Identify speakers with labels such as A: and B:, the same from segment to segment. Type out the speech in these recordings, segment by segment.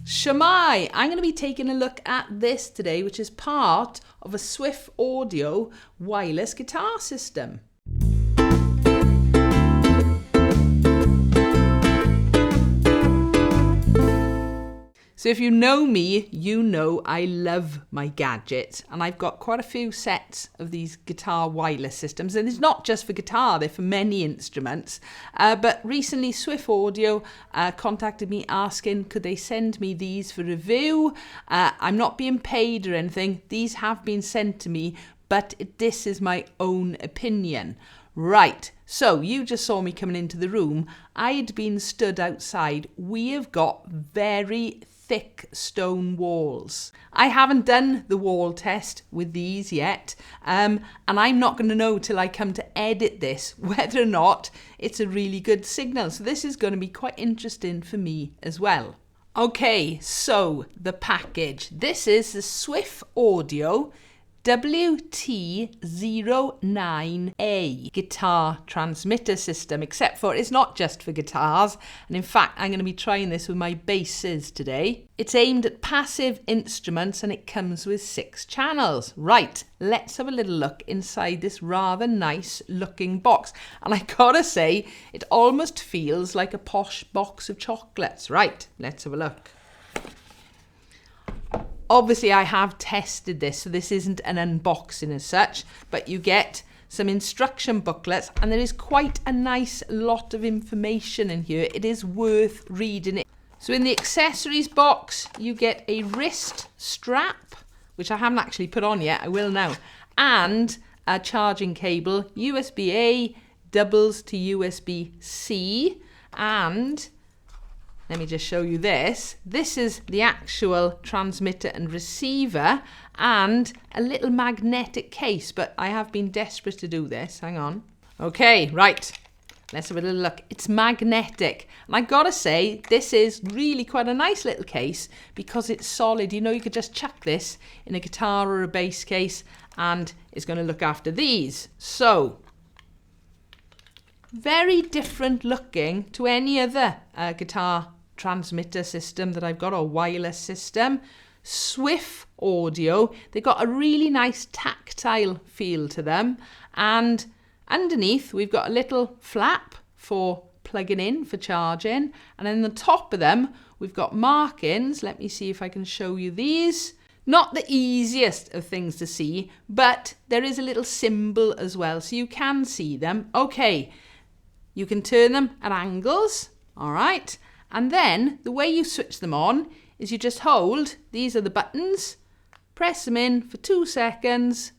A: Shemai, I'm going to be taking a look at this today, which is part of a Swiff Audio wireless guitar system. So if you know me, you know I love my gadgets, and I've got quite a few sets of these guitar wireless systems, and it's not just for guitar, they're for many instruments. But recently Swiff Audio contacted me asking could they send me these for review. I'm not being paid or anything, these have been sent to me, but this is my own opinion. Right, so you just saw me coming into the room. I'd been stood outside. We have got very thick stone walls. I haven't done the wall test with these yet, and I'm not going to know till I come to edit this whether or not it's a really good signal. So this is going to be quite interesting for me as well. Okay, so the package. This is the Swiff Audio WT09a guitar transmitter system, except for it's not just for guitars, and in fact I'm going to be trying this with my basses today. It's aimed at passive instruments and it comes with 6 channels. Right, let's have a little look inside this rather nice looking box, and I gotta say it almost feels like a posh box of chocolates. Right, let's have a look. Obviously, I have tested this, so this isn't an unboxing as such, but you get some instruction booklets, and there is quite a nice lot of information in here. It is worth reading it. So in the accessories box, you get a wrist strap, which I haven't actually put on yet, I will now, and a charging cable, USB-A, doubles to USB-C, and let me just show you this. This is the actual transmitter and receiver, and a little magnetic case, but I have been desperate to do this. Hang on. Okay, right. Let's have a little look. It's magnetic. And I gotta say, this is really quite a nice little case because it's solid. You know, you could just chuck this in a guitar or a bass case and it's going to look after these. So, very different looking to any other guitar transmitter system that I've got, or wireless system. Swiff Audio, they've got a really nice tactile feel to them, and underneath we've got a little flap for plugging in for charging, and then the top of them we've got markings. Let me see if I can show you these. Not the easiest of things to see, but there is a little symbol as well, so you can see them. Okay, you can turn them at angles, all right. And then the way you switch them on is you just hold, these are the buttons, press them in for 2 seconds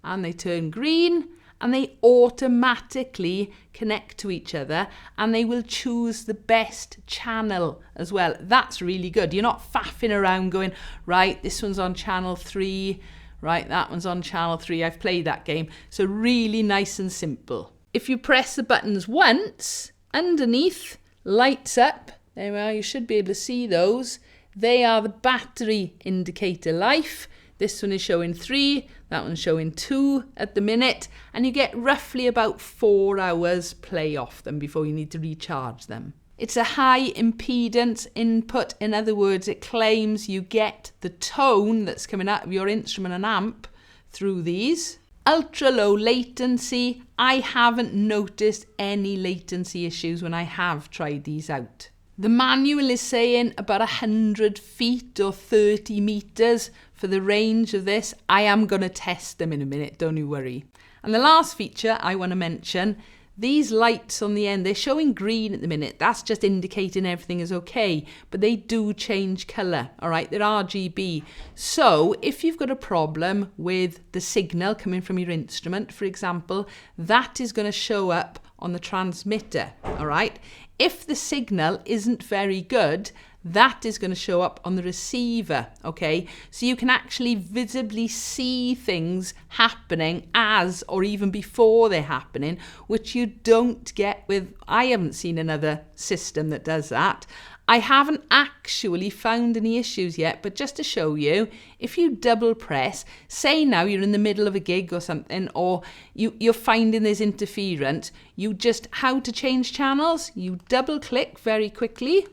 A: and they turn green and they automatically connect to each other and they will choose the best channel as well. That's really good. You're not faffing around going, right, this one's on channel 3, right, that one's on channel 3. I've played that game. So really nice and simple. If you press the buttons once, underneath lights up. There we are, you should be able to see those. They are the battery indicator life. This one is showing 3, that one's showing 2 at the minute, and you get roughly about 4 hours play off them before you need to recharge them. It's a high impedance input. In other words, it claims you get the tone that's coming out of your instrument and amp through these. Ultra low latency. I haven't noticed any latency issues when I have tried these out. The manual is saying about 100 feet or 30 meters for the range of this. I am going to test them in a minute, don't you worry. And the last feature I want to mention, these lights on the end, they're showing green at the minute. That's just indicating everything is okay, but they do change colour, all right? They're RGB. So if you've got a problem with the signal coming from your instrument, for example, that is going to show up on the transmitter, all right? if the signal isn't very good, that is going to show up on the receiver, okay? So you can actually visibly see things happening as or even before they're happening, which you don't get with, I haven't seen another system that does that. I haven't actually found any issues yet, but just to show you, if you double press, say now you're in the middle of a gig or something, or you're finding there's interference, you just, how to change channels, you double click very quickly.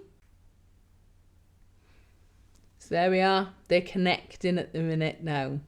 A: So there we are, they're connecting at the minute now.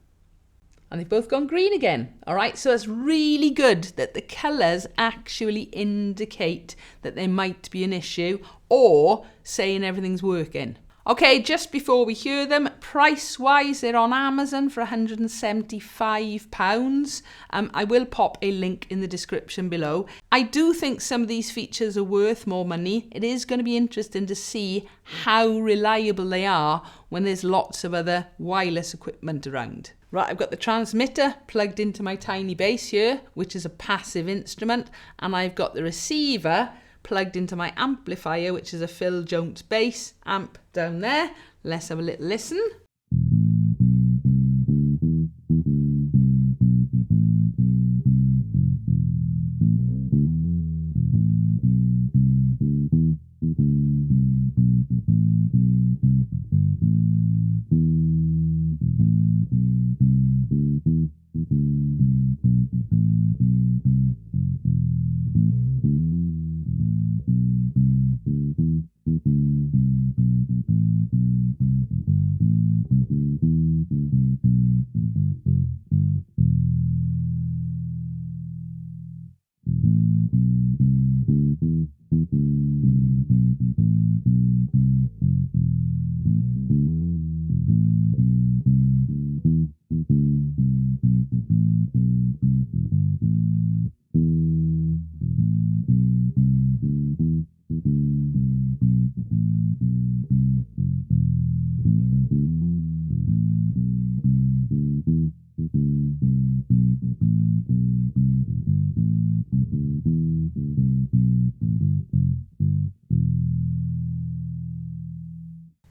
A: And they've both gone green again. All right, so it's really good that the colours actually indicate that there might be an issue or saying everything's working. Okay, just before we hear them, price-wise, they're on Amazon for £175. I will pop a link in the description below. I do think some of these features are worth more money. It is going to be interesting to see how reliable they are when there's lots of other wireless equipment around. Right, I've got the transmitter plugged into my tiny bass here, which is a passive instrument, and I've got the receiver plugged into my amplifier, which is a Phil Jones bass amp down there. Let's have a little listen.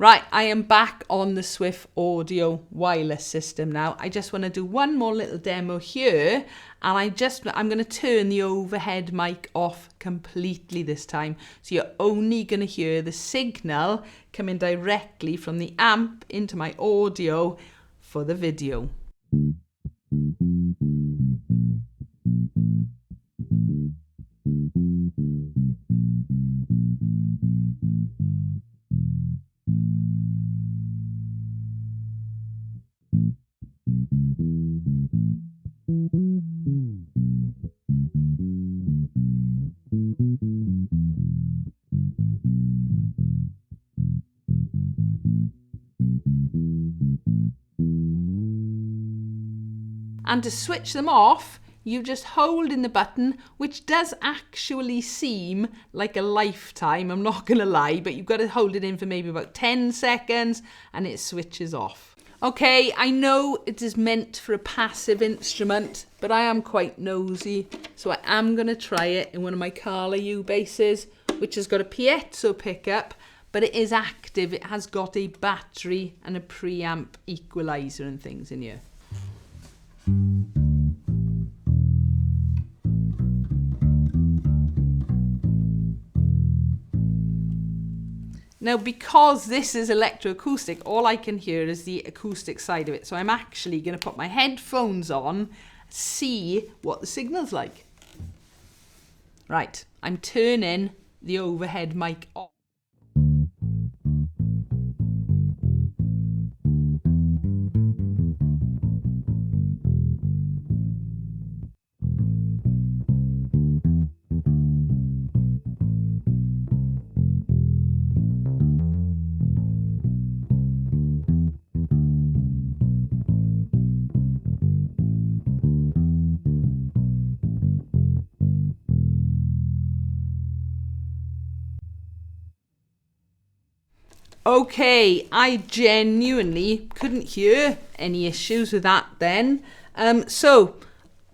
A: Right, I am back on the Swiff Audio wireless system now. I just want to do one more little demo here, and I'm going to turn the overhead mic off completely this time. So you're only going to hear the signal coming directly from the amp into my audio for the video. And to switch them off, you just hold in the button, which does actually seem like a lifetime, I'm not going to lie, but you've got to hold it in for maybe about 10 seconds and it switches off. Okay, I know it is meant for a passive instrument, but I am quite nosy, so I am going to try it in one of my Carla U basses, which has got a piezo pickup, but it is active. It has got a battery and a preamp equalizer and things in here. Now, because this is electroacoustic, all I can hear is the acoustic side of it. So I'm actually going to put my headphones on, see what the signal's like. Right, I'm turning the overhead mic off. Okay, I genuinely couldn't hear any issues with that then. So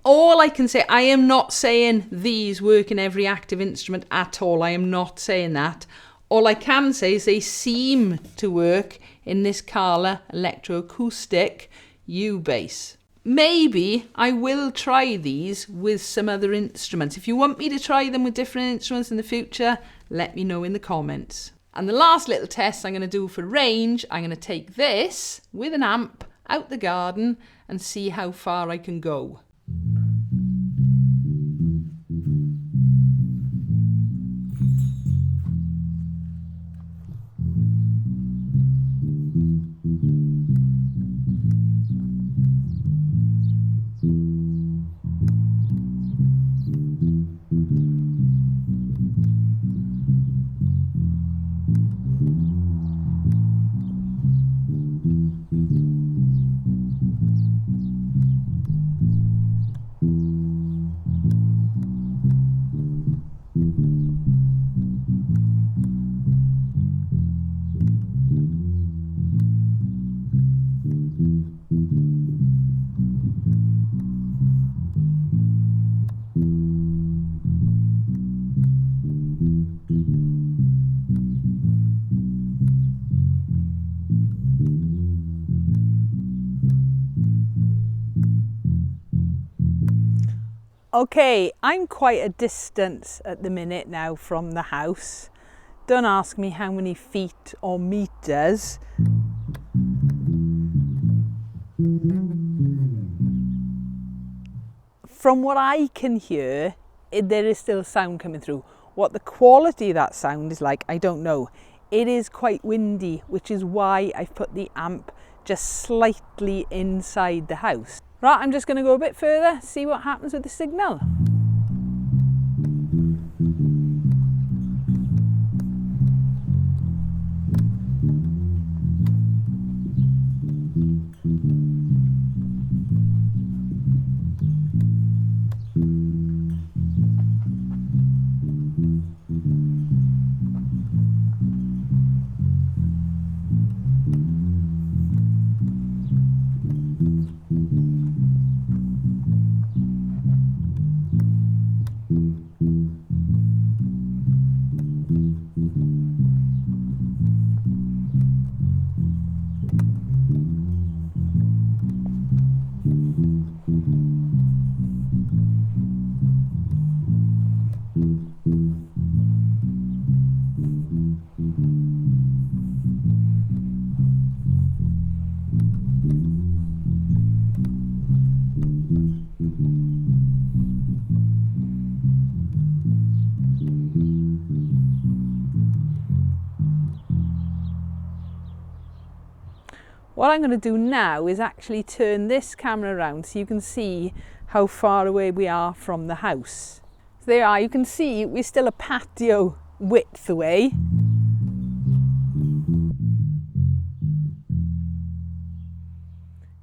A: All I can say, I am not saying these work in every active instrument at all. I am not saying that. All I can say is they seem to work in this Kala electroacoustic U bass. Maybe I will try these with some other instruments. If you want me to try them with different instruments in the future, let me know in the comments. And the last little test I'm going to do for range, I'm going to take this with an amp out the garden and see how far I can go. Okay, I'm quite a distance at the minute now from the house. Don't ask me how many feet or meters. From what I can hear, there is still sound coming through. What the quality of that sound is like, I don't know. It is quite windy, which is why I've put the amp just slightly inside the house. Right, I'm just going to go a bit further, see what happens with the signal. What I'm going to do now is actually turn this camera around so you can see how far away we are from the house. So there you are, you can see we're still a patio width away.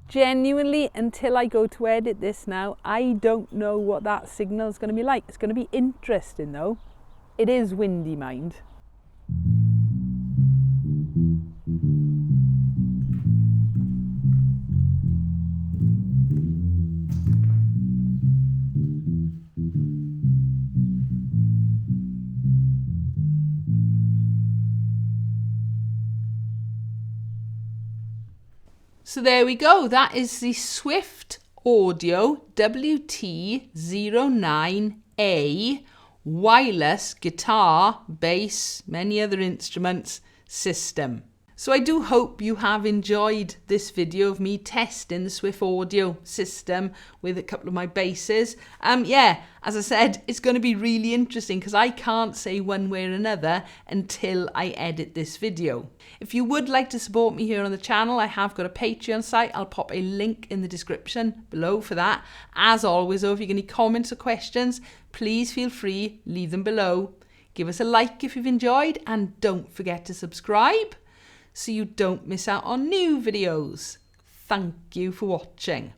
A: Genuinely, until I go to edit this now, I don't know what that signal is going to be like. It's going to be interesting though. It is windy, mind. So there we go, that is the Swiff Audio WT09a wireless guitar, bass, many other instruments system. So I do hope you have enjoyed this video of me testing the Swiff Audio system with a couple of my basses. Yeah, as I said, it's going to be really interesting because I can't say one way or another until I edit this video. If you would like to support me here on the channel, I have got a Patreon site. I'll pop a link in the description below for that. As always, though, if you have any comments or questions, please feel free, leave them below. Give us a like if you've enjoyed and don't forget to subscribe so you don't miss out on new videos. Thank you for watching.